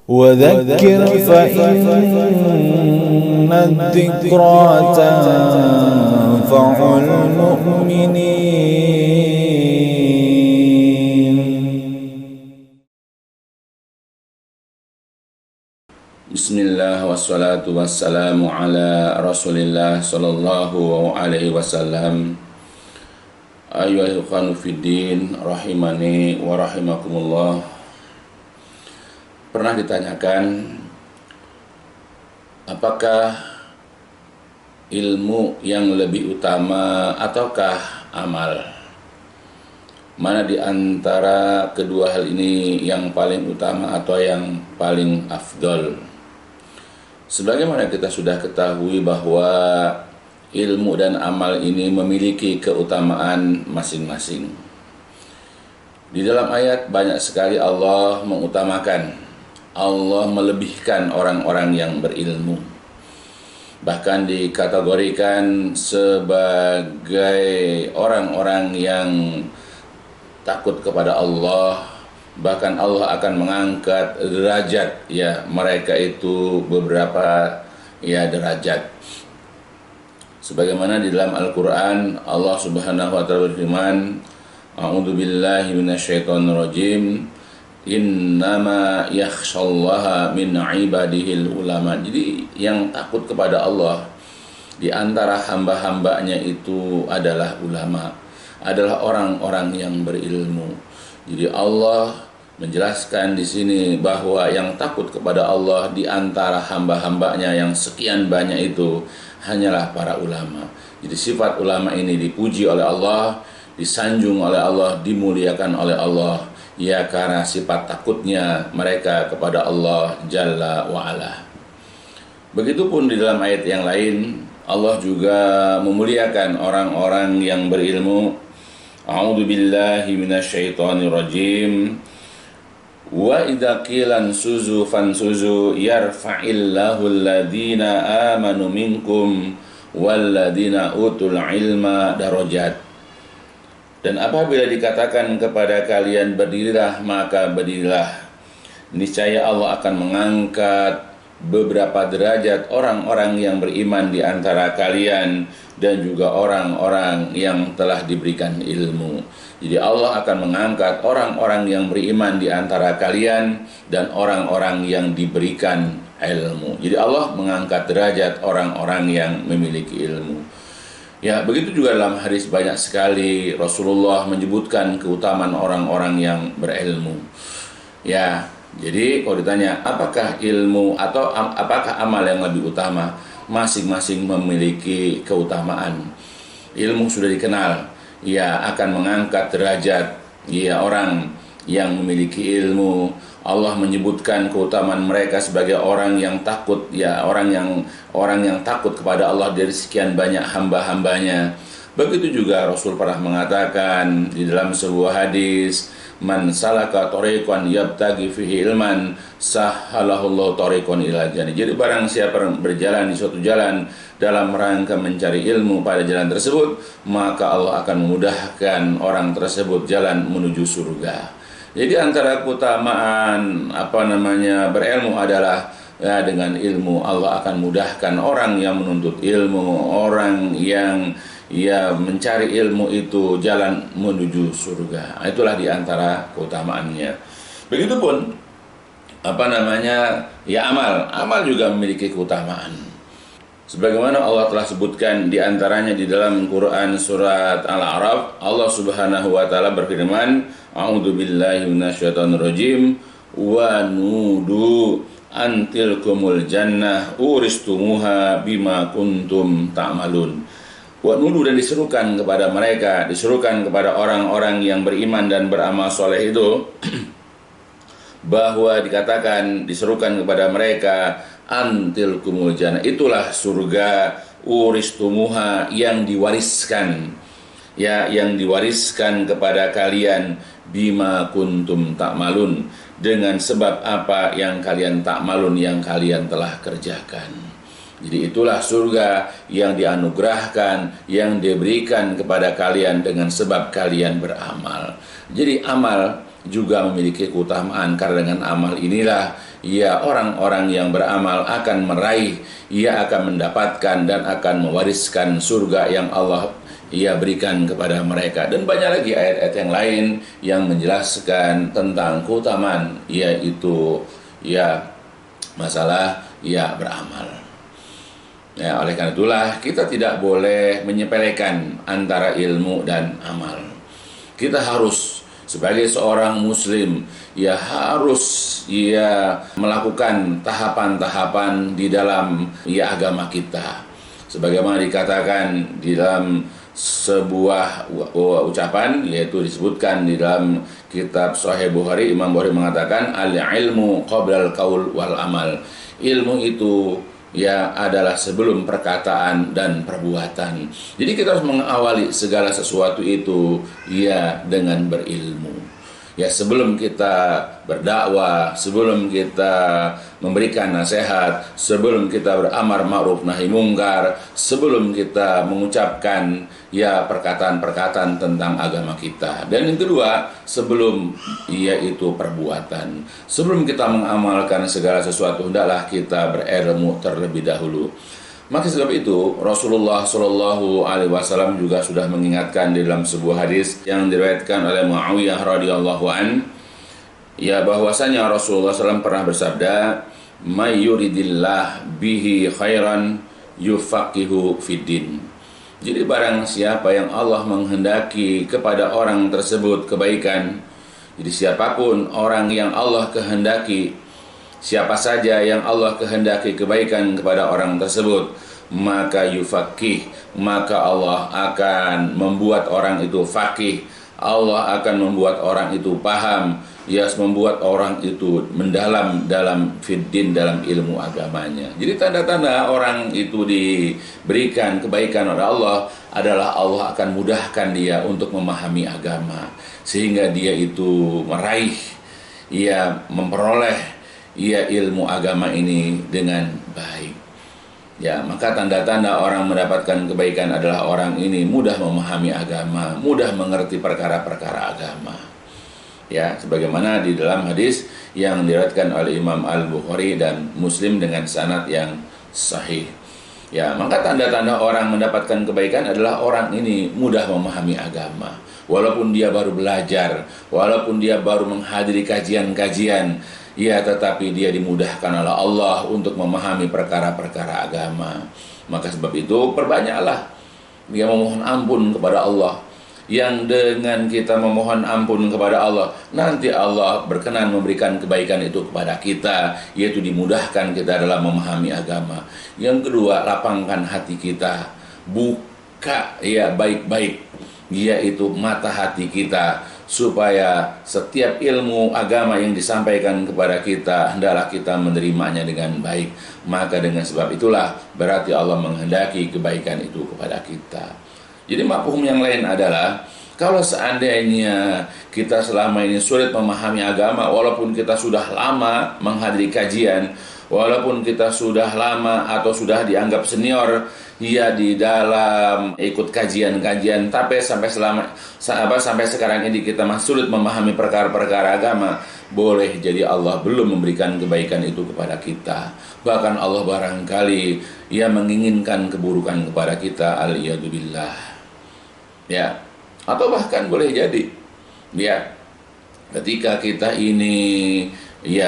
وذكر فإن الذكرى تنفع المؤمنين. Bismillah wassalatu wassalamu ala Rasulillah sallallahu alaihi wasallam. Ayyuhal ikhwanu fiddin rahimani wa rahimakumullah. Pernah ditanyakan, apakah ilmu yang lebih utama ataukah amal? Mana di antara kedua hal ini yang paling utama atau yang paling afdol? Sebagaimana kita sudah ketahui bahwa ilmu dan amal ini memiliki keutamaan masing-masing. Di dalam ayat banyak sekali Allah mengutamakan, Allah melebihkan orang-orang yang berilmu. Bahkan dikategorikan sebagai orang-orang yang takut kepada Allah. Bahkan Allah akan mengangkat derajat mereka itu beberapa derajat. Sebagaimana di dalam Al-Qur'an Allah Subhanahu wa taala berfirman, A'udzu billahi minasyaitonir rajim. Innama yakhshallaha min ibadihil ulama. Jadi yang takut kepada Allah di antara hamba-hambanya itu adalah ulama, adalah orang-orang yang berilmu. Jadi Allah menjelaskan di sini bahwa yang takut kepada Allah di antara hamba-hambanya yang sekian banyak itu hanyalah para ulama. Jadi sifat ulama ini dipuji oleh Allah, disanjung oleh Allah, dimuliakan oleh Allah, karena sifat takutnya mereka kepada Allah Jalla wa'ala. Begitupun di dalam ayat yang lain Allah juga memuliakan orang-orang yang berilmu. A'udzu billahi minasyaitonir rajim. Wa idza qila ansuzu fansuzu yarfa'illahu alladhina amanu minkum walladhina utul ilma darajat. Dan apabila dikatakan kepada kalian berdirilah, maka berdirilah. Niscaya Allah akan mengangkat beberapa derajat orang-orang yang beriman di antara kalian dan juga orang-orang yang telah diberikan ilmu. Jadi Allah akan mengangkat orang-orang yang beriman di antara kalian dan orang-orang yang diberikan ilmu. Jadi Allah mengangkat derajat orang-orang yang memiliki ilmu. Begitu juga dalam hadis banyak sekali Rasulullah menyebutkan keutamaan orang-orang yang berilmu. Jadi kalau ditanya apakah ilmu atau apakah amal yang lebih utama, masing-masing memiliki keutamaan. Ilmu sudah dikenal, akan mengangkat derajat orang yang memiliki ilmu. Allah menyebutkan keutamaan mereka sebagai orang yang takut, orang yang takut kepada Allah dari sekian banyak hamba-hambanya. Begitu juga Rasul pernah mengatakan di dalam sebuah hadis, man salaka tariqan yabtaghi fihi ilman sahhalahullahu tariqan ilal jannah. Jadi barang siapa berjalan di suatu jalan dalam rangka mencari ilmu pada jalan tersebut, maka Allah akan memudahkan orang tersebut jalan menuju surga. Jadi antara keutamaan berilmu adalah dengan ilmu Allah akan mudahkan orang yang menuntut ilmu, orang yang mencari ilmu itu jalan menuju surga. Itulah di antara keutamaannya. Begitupun amal juga memiliki keutamaan. Sebagaimana Allah telah sebutkan di antaranya di dalam Quran surat Al-A'raf, Allah Subhanahu wa taala berfirman, A'udzu billahi minasyaitonir rajim, wa nudu antilkumul jannah uristumuha bima kuntum ta'malun. Wa nudu, dan diserukan kepada mereka, diserukan kepada orang-orang yang beriman dan beramal soleh itu bahwa diserukan kepada mereka antilkumul jannah, itulah surga, uristumuha, yang diwariskan kepada kalian, bima kuntum ta'malun, dengan sebab apa yang kalian ta'malun, yang kalian telah kerjakan. Jadi itulah surga yang dianugerahkan, yang diberikan kepada kalian dengan sebab kalian beramal. Jadi amal juga memiliki keutamaan, karena dengan amal inilah ya orang-orang yang beramal akan meraih, ia akan mendapatkan dan akan mewariskan surga yang Allah berikan kepada mereka. Dan banyak lagi ayat-ayat yang lain yang menjelaskan tentang keutamaan yaitu masalah beramal. Ya, oleh karena itulah kita tidak boleh menyepelekan antara ilmu dan amal. Kita harus sebagai seorang muslim harus melakukan tahapan-tahapan di dalam agama kita. Sebagaimana dikatakan di dalam sebuah ucapan, yaitu disebutkan di dalam kitab Sahih Bukhari, Imam Bukhari mengatakan al-ilmu qabla al-qaul wal amal. Ilmu itu adalah sebelum perkataan dan perbuatan. Jadi kita harus mengawali segala sesuatu itu dengan berilmu. Sebelum kita berdakwah, sebelum kita memberikan nasihat, sebelum kita beramar ma'ruf nahi mungkar, sebelum kita mengucapkan perkataan-perkataan tentang agama kita. Dan yang kedua, sebelum itu perbuatan. Sebelum kita mengamalkan segala sesuatu, hendaklah kita berilmu terlebih dahulu. Maka sebab itu Rasulullah Shallallahu Alaihi Wasallam juga sudah mengingatkan di dalam sebuah hadis yang diriwayatkan oleh Muawiyah radhiyallahu an, bahwasanya Rasulullah SAW pernah bersabda, "May yuridillah bihi khairan yufaqihu fiddin." Jadi barang siapa yang Allah menghendaki kepada orang tersebut kebaikan, jadi siapapun orang yang Allah kehendaki, siapa saja yang Allah kehendaki kebaikan kepada orang tersebut, maka yufaqih, maka Allah akan membuat orang itu faqih. Allah akan membuat orang itu paham, membuat orang itu mendalam dalam fiddin, dalam ilmu agamanya. Jadi tanda-tanda orang itu diberikan kebaikan oleh Allah adalah Allah akan mudahkan dia untuk memahami agama, sehingga dia itu meraih, memperoleh ilmu agama ini dengan baik. Maka tanda-tanda orang mendapatkan kebaikan adalah orang ini mudah memahami agama, mudah mengerti perkara-perkara agama. Sebagaimana di dalam hadis yang diriwayatkan oleh Imam Al-Bukhari dan Muslim dengan sanad yang sahih. Maka tanda-tanda orang mendapatkan kebaikan adalah orang ini mudah memahami agama. Walaupun dia baru belajar, walaupun dia baru menghadiri kajian-kajian, tetapi dia dimudahkan oleh Allah untuk memahami perkara-perkara agama. Maka sebab itu perbanyaklah dia memohon ampun kepada Allah. Yang dengan kita memohon ampun kepada Allah, nanti Allah berkenan memberikan kebaikan itu kepada kita, yaitu dimudahkan kita dalam memahami agama. Yang kedua, lapangkan hati kita, buka baik-baik, yaitu mata hati kita, supaya setiap ilmu agama yang disampaikan kepada kita hendaklah kita menerimanya dengan baik. Maka dengan sebab itulah berarti Allah menghendaki kebaikan itu kepada kita. Jadi mafhum yang lain adalah, kalau seandainya kita selama ini sulit memahami agama, walaupun kita sudah lama menghadiri kajian, walaupun kita sudah lama atau sudah dianggap senior di dalam ikut kajian-kajian, tapi sampai sekarang ini kita masih sulit memahami perkara-perkara agama, boleh jadi Allah belum memberikan kebaikan itu kepada kita. Bahkan Allah barangkali menginginkan keburukan kepada kita, al-iyadzubillah. Atau bahkan boleh jadi ketika kita ini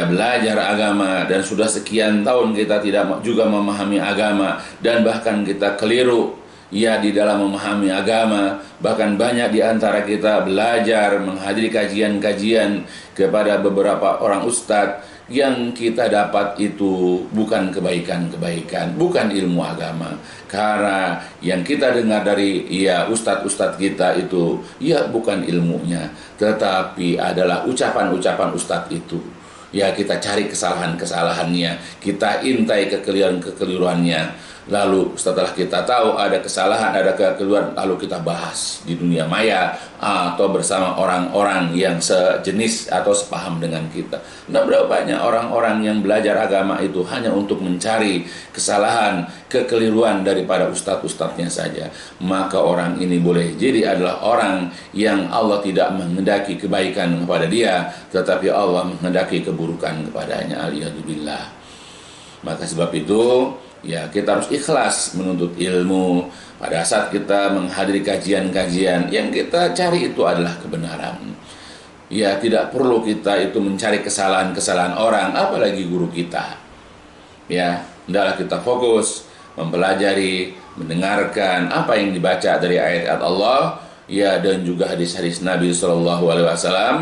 belajar agama dan sudah sekian tahun kita tidak juga memahami agama, dan bahkan kita keliru di dalam memahami agama. Bahkan banyak di antara kita belajar menghadiri kajian-kajian kepada beberapa orang ustadz, yang kita dapat itu bukan kebaikan-kebaikan, bukan ilmu agama. Karena yang kita dengar dari ustadz-ustadz kita itu bukan ilmunya, tetapi adalah ucapan-ucapan ustadz itu. Kita cari kesalahan-kesalahannya, kita intai kekeliruan-kekeliruannya. Lalu setelah kita tahu ada kesalahan, ada kekeliruan, lalu kita bahas di dunia maya atau bersama orang-orang yang sejenis atau sepaham dengan kita. Nah, berapa banyak orang-orang yang belajar agama itu hanya untuk mencari kesalahan, kekeliruan daripada ustadz-ustadznya saja. Maka orang ini boleh jadi adalah orang yang Allah tidak menghendaki kebaikan kepada dia, tetapi Allah menghendaki keburukan keburukan kepadanya, aliyadzubillah. Maka sebab itu ya kita harus ikhlas menuntut ilmu. Pada saat kita menghadiri kajian-kajian, yang kita cari itu adalah kebenaran. Ya, tidak perlu kita itu mencari kesalahan-kesalahan orang, apalagi guru kita. Ya, hendaklah kita fokus mempelajari, mendengarkan apa yang dibaca dari ayat-ayat Allah, ya, dan juga hadis-hadis Nabi Shallallahu Alaihi Wasallam,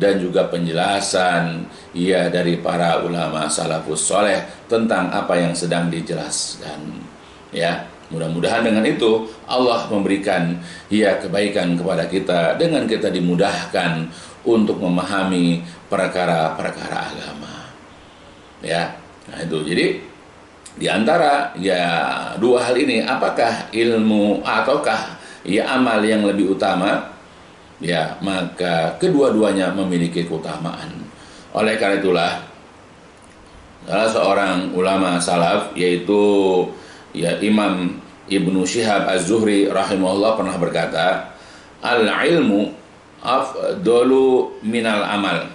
dan juga penjelasan ya dari para ulama salafus soleh tentang apa yang sedang dijelaskan. Ya, mudah-mudahan dengan itu Allah memberikan ya kebaikan kepada kita dengan kita dimudahkan untuk memahami perkara-perkara agama. Ya, nah itu. Jadi di antara ya dua hal ini, apakah ilmu ataukah ya amal yang lebih utama? Ya, maka kedua-duanya memiliki keutamaan. Oleh karena itulah salah seorang ulama salaf, yaitu ya Imam Ibnu Syihab Az-Zuhri rahimahullah, pernah berkata, al-ilmu afdalu minal amal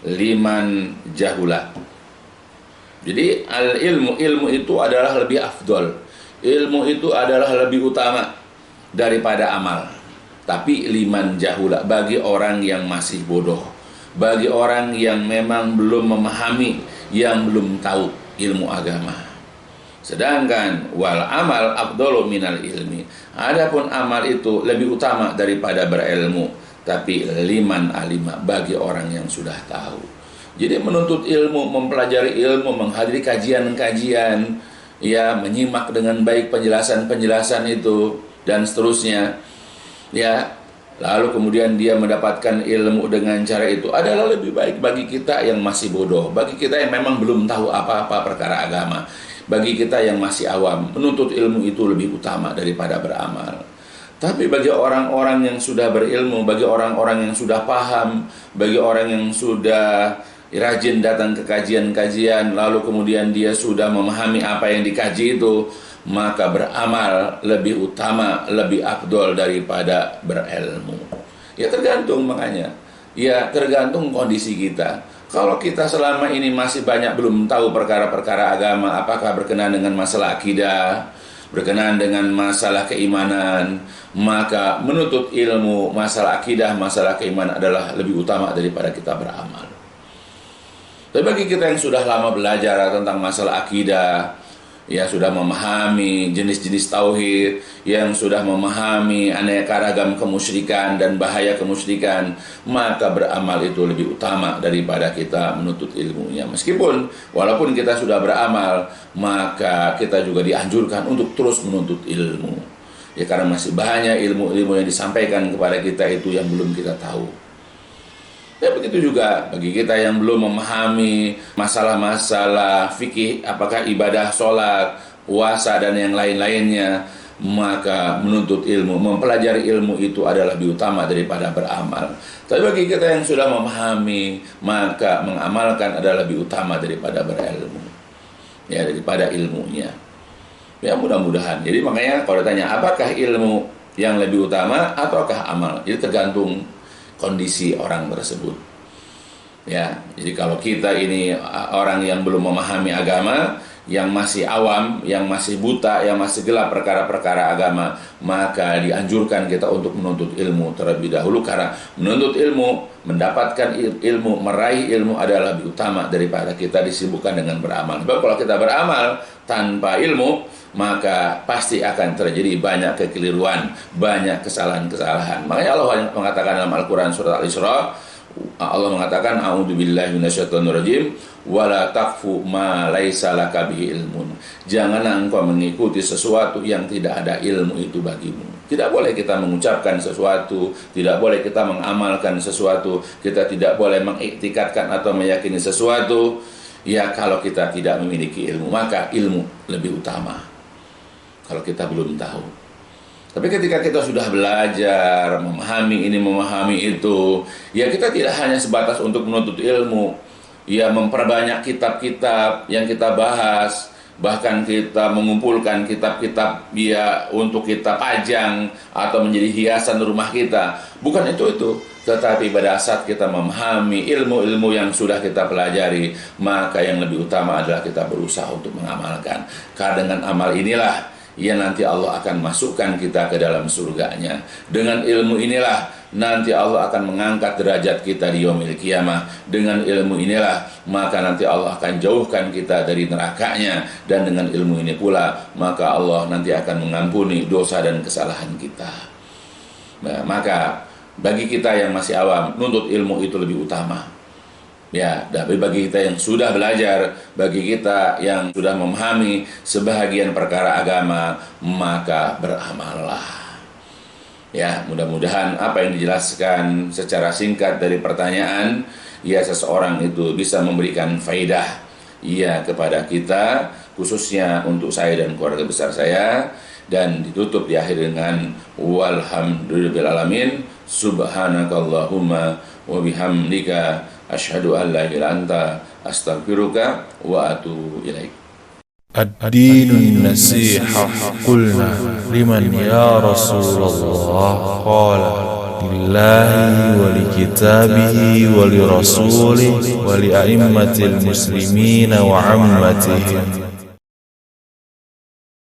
liman jahula. Jadi ilmu itu adalah lebih afdol. Ilmu itu adalah lebih utama daripada amal. Tapi liman jahula, bagi orang yang masih bodoh, bagi orang yang memang belum memahami, yang belum tahu ilmu agama. Sedangkan wal amal afdalu minal ilmi. Adapun amal itu lebih utama daripada berilmu, tapi liman alima, bagi orang yang sudah tahu. Jadi menuntut ilmu, mempelajari ilmu, menghadiri kajian-kajian, ya, menyimak dengan baik penjelasan-penjelasan itu dan seterusnya. Ya, lalu kemudian dia mendapatkan ilmu dengan cara itu adalah lebih baik bagi kita yang masih bodoh, bagi kita yang memang belum tahu apa-apa perkara agama, bagi kita yang masih awam. Menuntut ilmu itu lebih utama daripada beramal. Tapi bagi orang-orang yang sudah berilmu, bagi orang-orang yang sudah paham, bagi orang yang sudah rajin datang ke kajian-kajian, lalu kemudian dia sudah memahami apa yang dikaji itu, maka beramal lebih utama, lebih afdol daripada berilmu. Ya tergantung, makanya ya tergantung kondisi kita. Kalau kita selama ini masih banyak belum tahu perkara-perkara agama, apakah berkenaan dengan masalah akidah, berkenaan dengan masalah keimanan, maka menuntut ilmu masalah akidah, masalah keimanan adalah lebih utama daripada kita beramal. Tapi bagi kita yang sudah lama belajar tentang masalah akidah, ya sudah memahami jenis-jenis tauhid, yang sudah memahami aneka ragam kemusyrikan dan bahaya kemusyrikan, maka beramal itu lebih utama daripada kita menuntut ilmunya. Meskipun walaupun kita sudah beramal, maka kita juga dianjurkan untuk terus menuntut ilmu. Ya, karena masih banyak ilmu-ilmu yang disampaikan kepada kita itu yang belum kita tahu. Ya, begitu juga bagi kita yang belum memahami masalah-masalah fikih, apakah ibadah, sholat, puasa, dan yang lain-lainnya, maka menuntut ilmu, mempelajari ilmu itu adalah lebih utama daripada beramal. Tapi bagi kita yang sudah memahami, maka mengamalkan adalah lebih utama daripada berilmu, ya, daripada ilmunya. Ya, mudah-mudahan. Jadi makanya kalau ditanya apakah ilmu yang lebih utama ataukah amal, itu tergantung kondisi orang tersebut. Ya, jadi kalau kita ini orang yang belum memahami agama, yang masih awam, yang masih buta, yang masih gelap perkara-perkara agama, maka dianjurkan kita untuk menuntut ilmu terlebih dahulu, karena menuntut ilmu, mendapatkan ilmu, meraih ilmu adalah lebih utama daripada kita disibukkan dengan beramal. Sebab kalau kita beramal tanpa ilmu, maka pasti akan terjadi banyak kekeliruan, banyak kesalahan-kesalahan. Makanya Allah mengatakan dalam Al-Quran surat Al-Isra, Allah mengatakan, a'udzubillahi minasyaitonirrajim, wala taqfu ma laisa laka bihi ilmun. Janganlah engkau mengikuti sesuatu yang tidak ada ilmu itu bagimu. Tidak boleh kita mengucapkan sesuatu, tidak boleh kita mengamalkan sesuatu, kita tidak boleh mengiktikadkan atau meyakini sesuatu, ya, kalau kita tidak memiliki ilmu. Maka ilmu lebih utama kalau kita belum tahu. Tapi ketika kita sudah belajar, memahami ini, memahami itu, ya kita tidak hanya sebatas untuk menuntut ilmu, ya memperbanyak kitab-kitab yang kita bahas, bahkan kita mengumpulkan kitab-kitab ya untuk kita pajang atau menjadi hiasan rumah kita. Bukan itu, tetapi pada saat kita memahami ilmu-ilmu yang sudah kita pelajari, maka yang lebih utama adalah kita berusaha untuk mengamalkan. Karena dengan amal inilah nanti Allah akan masukkan kita ke dalam surganya. Dengan ilmu inilah nanti Allah akan mengangkat derajat kita di yaumil qiyamah. Dengan ilmu inilah maka nanti Allah akan jauhkan kita dari nerakanya. Dan dengan ilmu ini pula maka Allah nanti akan mengampuni dosa dan kesalahan kita. Nah, maka bagi kita yang masih awam, nuntut ilmu itu lebih utama. Ya, tapi bagi kita yang sudah belajar, bagi kita yang sudah memahami sebahagian perkara agama, maka beramallah. Ya, mudah-mudahan apa yang dijelaskan secara singkat dari pertanyaan, ya seseorang itu bisa memberikan faidah ya kepada kita, khususnya untuk saya dan keluarga besar saya. Dan ditutup di akhir dengan walhamdulillahil alamin, subhanakallahumma wa bihamdika asyhadu an la ilaha illa anta astaghfiruka wa atubu ilaik. الدين النصيحة قلنا لمن يا رسول الله قال لله ولكتابه ولرسوله ولأئمة المسلمين وعمتهم